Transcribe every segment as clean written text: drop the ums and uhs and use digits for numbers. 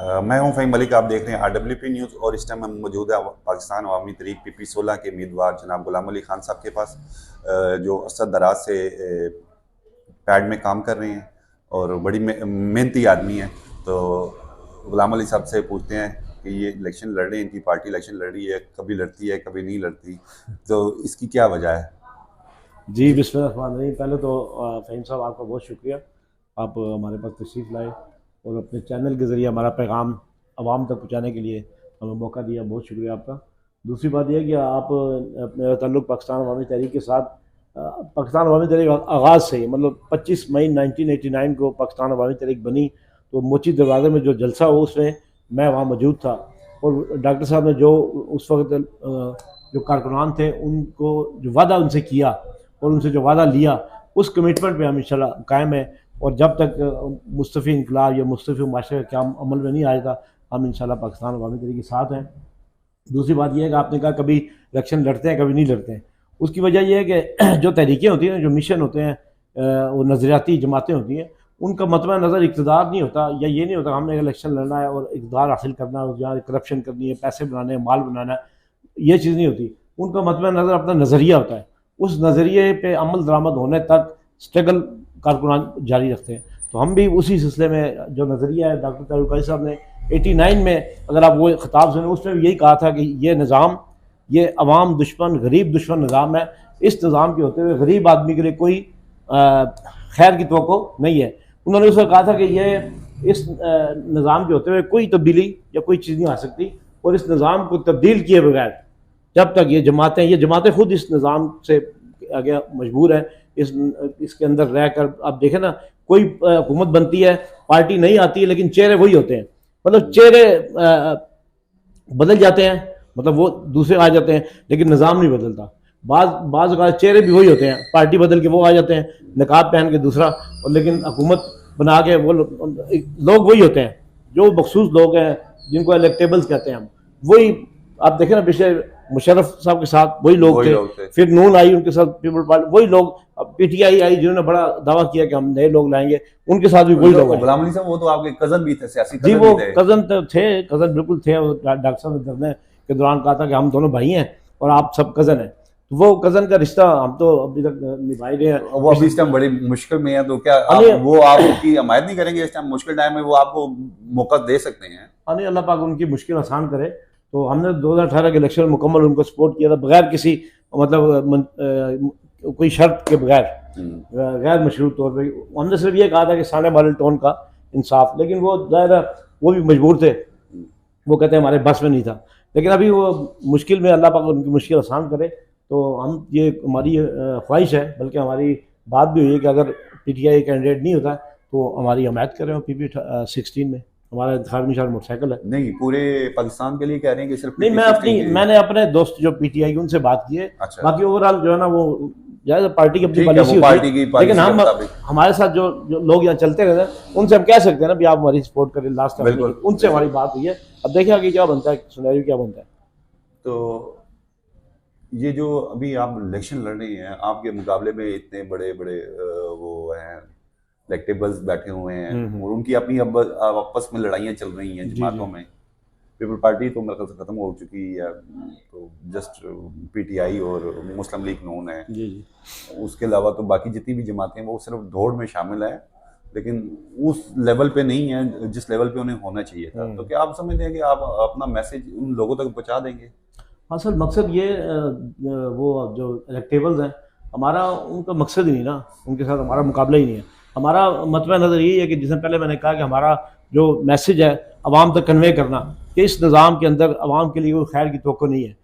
मैं हूं फ़हीम मलिक। आप देख रहे हैं RWP न्यूज़ और इस टाइम हम मौजूद है पाकिस्तान अवामी तहरीक PP16 के उम्मीदवार जनाब गुलाम अली खान साहब के पास, जो अरसद दराज से पैड में काम कर रहे हैं और बड़ी मेहनती आदमी है। तो गुलाम अली साहब से पूछते हैं कि ये इलेक्शन लड़ रहे हैं, इनकी पार्टी इलेक्शन लड़ रही है, कभी लड़ती है कभी नहीं लड़ती, तो इसकी क्या वजह है? जी बिस्मिल्लाह। पहले तो फ़हीम साहब आपका बहुत शुक्रिया, आप हमारे पास तशरीफ़ लाए और अपने चैनल के ज़रिए हमारा पैगाम आवाम तक पहुँचाने के लिए हमें मौका दिया, बहुत शुक्रिया आपका। दूसरी बात यह है कि आप मेरा ताल्लुक़ पाकिस्तान अवामी तहरीक के साथ पाकिस्तान अवामी तहरीक आगाज़ से, मतलब 25 मई 1989 को पाकिस्तान अवामी तहरीक बनी, तो मोची दरवाज़े में जो जलसा हो उसमें मैं वहाँ मौजूद था और डॉक्टर साहब ने जो उस वक्त जो कारकुनान थे उनको जो वादा उनसे किया और उनसे जो वादा लिया, उस कमिटमेंट पे हम इंशाल्लाह कायम है। और जब तक मुस्तफ़ी इनकलाब या मुस्तफ़ी माशरे का क्या अमल में नहीं आएगा, हम इंशाल्लाह पाकिस्तान अवामी तहरीक के साथ हैं। दूसरी बात यह है कि आपने कहा कभी इलेक्शन लड़ते हैं कभी नहीं लड़ते हैं, उसकी वजह यह है कि जो तहरीकें होती हैं, जो मिशन होते हैं, वो नज़रियाती जमातें होती हैं, उनका मतवा नज़र इक़्तिदार नहीं होता, या ये नहीं होता हमने इलेक्शन लड़ना है और इक़्तिदार हासिल करना है, या करप्शन करनी है, पैसे बनाने हैं, माल बनाना है, ये चीज़ नहीं होती। उनका मतवा नज़र अपना नज़रिया होता है, उस नज़रिए पे अमल दरामद होने तक स्ट्रगल कारकुनान जारी रखते हैं। तो हम भी उसी सिलसिले में, जो नज़रिया है डॉक्टर तारुकाई साहब ने 89 में, अगर आप वो खिताब सुने, उसमें भी यही कहा था कि ये निज़ाम, ये अवाम दुश्मन गरीब दुश्मन निज़ाम है, इस निज़ाम के होते हुए गरीब आदमी के लिए कोई खैर की तवक्को नहीं है। उन्होंने उसमें कहा था कि ये इस निज़ाम के होते हुए कोई तब्दीली या कोई चीज़ नहीं आ सकती, और इस निज़ाम को तब्दील किए बगैर जब तक ये जमातें खुद इस निज़ाम से आगे मजबूर है, इसके अंदर रह कर, आप देखें ना, कोई हुकूमत बनती है, पार्टी नहीं आती है, लेकिन चेहरे वही होते हैं, मतलब चेहरे बदल जाते हैं, मतलब वो दूसरे आ जाते हैं, लेकिन निज़ाम नहीं बदलता। बाज़ चेहरे भी वही होते हैं, पार्टी बदल के वो आ जाते हैं, नकाब पहन के दूसरा, और लेकिन हुकूमत बना के वो लोग वही होते हैं, जो मखसूस लोग हैं जिनको इलेक्टेबल्स कहते हैं हम, वही। आप देखें ना, पिछले मुशर्रफ साहब के साथ वही लोग थे, फिर नून आई उनके साथ, पीपल पार्टी वही लोग, PTI आई जिन्होंने बड़ा दावा किया कि हम नए लोग लाएंगे, उनके साथ भी वही लोग। गुलाम अली साहब वो तो आपके कजन भी थे, सियासी जी, वो कजन तो थे, कजन बिल्कुल थे। डॉक्टर साहब ने धरने के दौरान कहा था कि हम दोनों भाई हैं और आप सब कजन हैं, तो वो कजन का रिश्ता हम तो अभी तक निभाए रहे हैं। वो अभी इस टाइम बड़ी मुश्किल में है, तो क्या वो आपकी हमायत नहीं करेंगे? इस टाइम मुश्किल टाइम में वो आपको मौका दे सकते हैं? नहीं, अल्लाह पाक उनकी मुश्किल आसान करे। तो हमने 2018 के इलेक्शन मुकम्मल उनको सपोर्ट किया था, बगैर किसी मतलब कोई शर्त के बगैर, गैर मशरूत तौर पे। हमने सिर्फ ये कहा था कि साने वाले टोन का इंसाफ, लेकिन वो ज़ाहिर वो भी मजबूर थे, वो कहते हैं हमारे बस में नहीं था। लेकिन अभी वो मुश्किल में, अल्लाह पाक उनकी मुश्किल आसान करे। तो हम, ये हमारी ख्वाहिश है, बल्कि हमारी बात भी हुई है कि अगर PTI कैंडिडेट नहीं होता तो हमारी हमायत करें। PP16 में हमारा इंतखाबी निशान मोटरसाइकिल है। नहीं, पूरे पाकिस्तान के लिए कह रहे हैं कि सिर्फ नहीं, मैंने अपने दोस्त जो PTI उनसे बात की है। अच्छा। बाकी ओवरऑल जो है ना, वो ज़्यादा पार्टी की अपनी पॉलिसी होती है, लेकिन हम हमारे साथ जो लोग यहाँ चलते रहते हैं, उनसे हम कह सकते हैं ना भी आप हमारी सपोर्ट करें। लास्ट टाइम उनसे हमारी बात हुई है, अब देखिए आगे क्या बनता है, सिनेरियो क्या बनता है। तो ये जो अभी आप इलेक्शन लड़ रहे हैं, आपके मुकाबले में इतने बड़े बड़े वो हैं इलेक्टेबल्स बैठे हुए हैं, और उनकी अपनी अब आपस में लड़ाइयाँ चल रही हैं जमातों में। पीपल पार्टी तो मेरे ख्याल से खत्म हो चुकी है, तो जस्ट PTI और मुस्लिम लीग नून है। जी। उसके अलावा तो बाकी जितनी भी जमातें हैं वो सिर्फ दौड़ में शामिल है, लेकिन उस लेवल पे नहीं है जिस लेवल पे उन्हें होना चाहिए था। तो क्या आप समझते हैं कि आप अपना मैसेज उन लोगों तक पहुँचा देंगे? असल मकसद ये, वो जो इलेक्टेबल्स हैं, हमारा उनका मकसद ही नहीं ना, उनके साथ हमारा मुकाबला ही नहीं है। हमारा मतवा नज़र यही है कि जिससे पहले मैंने कहा कि हमारा जो मैसेज है आवाम तक कन्वे करना, कि इस निज़ाम के अंदर आवाम के लिए कोई खैर की तवक्को नहीं है।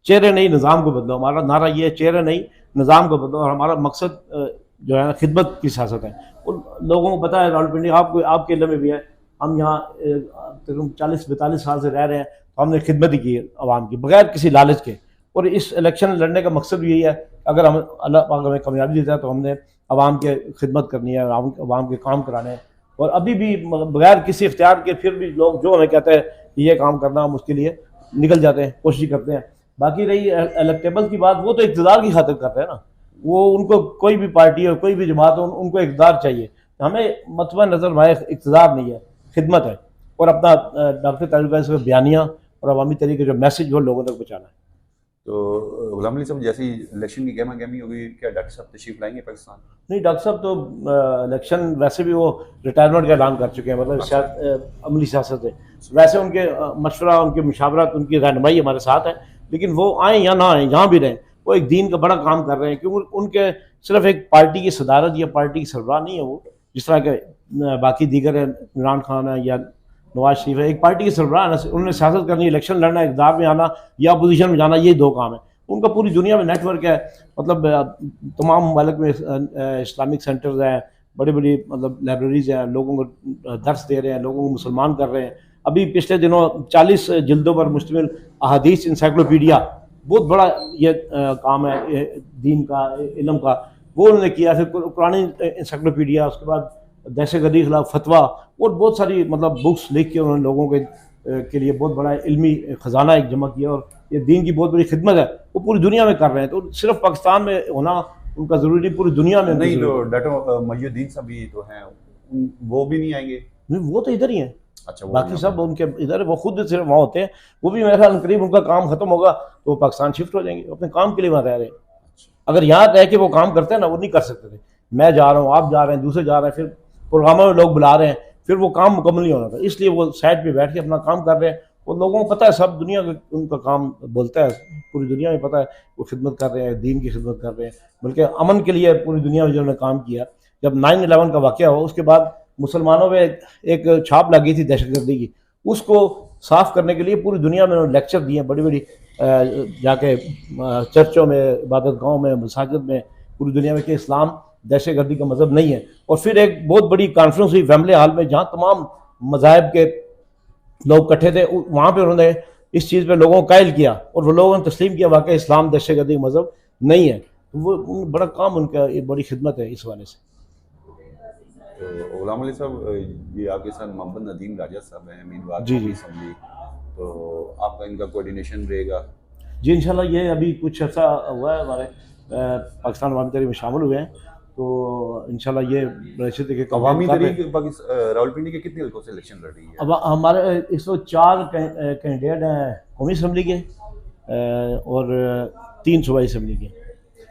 चेहरे नहीं, निज़ाम को बदलो। हमारा नारा ये है, चेहरे नहीं, निज़ाम को बदलो। और हमारा मकसद जो है खिदमत की सियासत है। उन लोगों को पता है, रावलपिंडी आपके इलाके में भी है, हम यहाँ तकरीबन 40-42 साल से रह रहे हैं, तो हमने खिदमत ही की आवाम की, बगैर किसी लालच के। और इस इलेक्शन लड़ने का मकसद भी यही है, अगर हम अल्लाह पाक हमें कामयाबी देता है तो हमने आवाम के खिदमत करनी है, आवाम के काम कराने हैं। और अभी भी बगैर किसी इख्तियार के फिर भी लोग जो हमें कहते हैं कि ये काम करना, हम उसके लिए निकल जाते हैं, कोशिश करते हैं। बाकी रही इलेक्टेबल की बात, वो तो इक़्तिदार की खातिर करते हैं ना, वो उनको कोई भी पार्टी और कोई भी जमात हो, उनको इक़्तिदार चाहिए। हमें मतवा नज़र हमारे इक़्तिदार नहीं है, खिदमत है। और अपना डॉक्टर तारिक से बयानियाँ और अवामी तरीके जो मैसेज वो लोगों तक पहुँचाना है। तो गुलाम अली साहब, जैसी इलेक्शन की गहमा गहमी होगी, क्या डॉक्टर साहब तशरीफ लाएंगे पाकिस्तान? नहीं, डॉक्टर साहब तो इलेक्शन वैसे भी वो रिटायरमेंट का ऐलान कर चुके हैं, मतलब अमली सियासत है। वैसे उनके मशवरा, उनकी मुशावरत, उनकी रहनुमाई हमारे साथ है, लेकिन वो आए या ना आए, जहाँ भी रहें, वो एक दीन का बड़ा काम कर रहे हैं, क्योंकि उनके सिर्फ एक पार्टी की सदारत या पार्टी की सरबराह नहीं है वो, जिस तरह के बाकी दीगर है, इमरान खान है या नवाज शरीफ है, एक पार्टी के सरबराह है। उन्होंने सियासत करनी, इलेक्शन लड़ना, इक़्तिदार में आना या अपोजिशन में जाना, ये दो काम है उनका। पूरी दुनिया में नेटवर्क है, मतलब तमाम मुल्क में इस्लामिक सेंटर्स हैं, बड़ी बड़ी मतलब लाइब्रेरीज हैं, लोगों को दर्स दे रहे हैं, लोगों को मुसलमान कर रहे हैं। अभी पिछले दिनों 40 जिल्दों पर मुश्तमिल अहादीस इंसाइक्लोपीडिया, बहुत बड़ा ये काम है दीन का, इल्म का, वो उन्होंने किया। फिर कुरानी इंसाइक्लोपीडिया, उसके बाद दहशत गर्दी के खिलाफ फतवा, और बहुत सारी मतलब बुक्स लिख के उन्होंने लोगों के लिए बहुत बड़ा इल्मी ख़जाना एक जमा किया, और ये दीन की बहुत बड़ी खिदमत है, वो पूरी दुनिया में कर रहे हैं। तो सिर्फ पाकिस्तान में होना उनका ज़रूरी नहीं, पूरी दुनिया में नहीं। तो डॉक्टर महीउद्दीन साहब भी तो हैं, वो भी नहीं आएंगे? नहीं, वो तो इधर ही हैं। अच्छा, बाकी सब उनके इधर, वो खुद सिर्फ वहाँ होते हैं। वो भी मेरे ख्याल करीब उनका काम खत्म होगा तो वो पाकिस्तान शिफ्ट हो जाएंगे, अपने काम के लिए वहाँ रह रहे हैं। अगर यहाँ रह के वो काम करते हैं ना, वो नहीं कर सकते थे। मैं जा रहा हूँ, आप जा रहे हैं, दूसरे जा रहे हैं, फिर प्रोग्रामों में लोग बुला रहे हैं, फिर वो काम मुकम्मल नहीं होना था, इसलिए वो साइड पे बैठ के अपना काम कर रहे हैं। वो लोगों को पता है, सब दुनिया उनका काम बोलता है, पूरी दुनिया में पता है वो खिदमत कर रहे हैं, दीन की खिदमत कर रहे हैं, बल्कि अमन के लिए पूरी दुनिया में जिन्होंने काम किया। जब 9/11 का वाक़या हुआ, उसके बाद मुसलमानों में एक छाप लगी थी दहशतगर्दी की, उसको साफ करने के लिए पूरी दुनिया में उन्होंने लेक्चर दिए, बड़ी बड़ी जाके चर्चों में, इबादत गाहों में, मसाजिद में, पूरी दुनिया में, कि इस्लाम दहशतगर्दी का मजहब नहीं है। और फिर एक बहुत बड़ी कॉन्फ्रेंस हुई वेम्बले हॉल में, जहाँ तमाम मज़ाहिब के लोग इकट्ठे थे। वहाँ पे उन्होंने इस चीज़ पे लोगों को कायल किया, और वो लोगों ने तस्लीम किया वाकई इस्लाम दहशतगर्दी मजहब नहीं है। तो वो बड़ा काम उनका, ये बड़ी खिदमत है इस वाले से। तो गुलाम अली साहब, ये आपके साथ मोहम्मद नदीम राजा साहब हैं, मीनवाद जी जी असम्बली, तो आपका इनका कोऑर्डिनेशन रहेगा? जी, इंशाल्लाह। ये अभी कुछ अर्सा हुआ है, हमारे पाकिस्तान अवामी तहरीक में शामिल हुए हैं, तो इंशाल्लाह ये अवामी तहरीक रावलपिंडी के कितने हल्कों से इलेक्शन लड़ रही है? अब हमारे इस वक्त 4 कैंडिडेट हैं कौमी असम्बली के, और 3 सूबाई असम्बली के,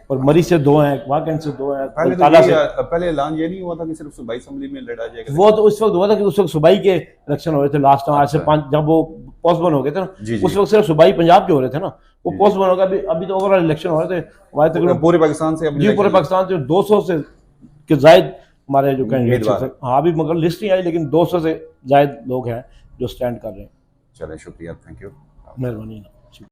और मरी से 2 हैं, वाकन से 2 हैं। पहले ऐलान ये नहीं हुआ था कि सिर्फ सूबाई असम्बली में लड़ा जाएगा? वो तो उस वक्त हुआ था कि उस वक्त सूबाई के इलेक्शन हो रहे थे लास्ट टाइम, आज से 5, जब वो पोस्टपोन हो गए थे ना, उस वक्त सिर्फ सूबाई पंजाब के हो रहे थे ना, वो पोस्टपोन हो गया। अभी तो ओवरऑल इलेक्शन हो रहे थे हमारे तकरीबन पूरे पाकिस्तान से। जी, पूरे पाकिस्तान से 200 से के जायद हमारे जो कैंडिडेट हैं। हाँ, अभी मगर लिस्ट नहीं आई, लेकिन 200 से जायद लोग हैं जो स्टैंड कर रहे हैं। चलें, शुक्रिया, थैंक यू, मेहरबानी।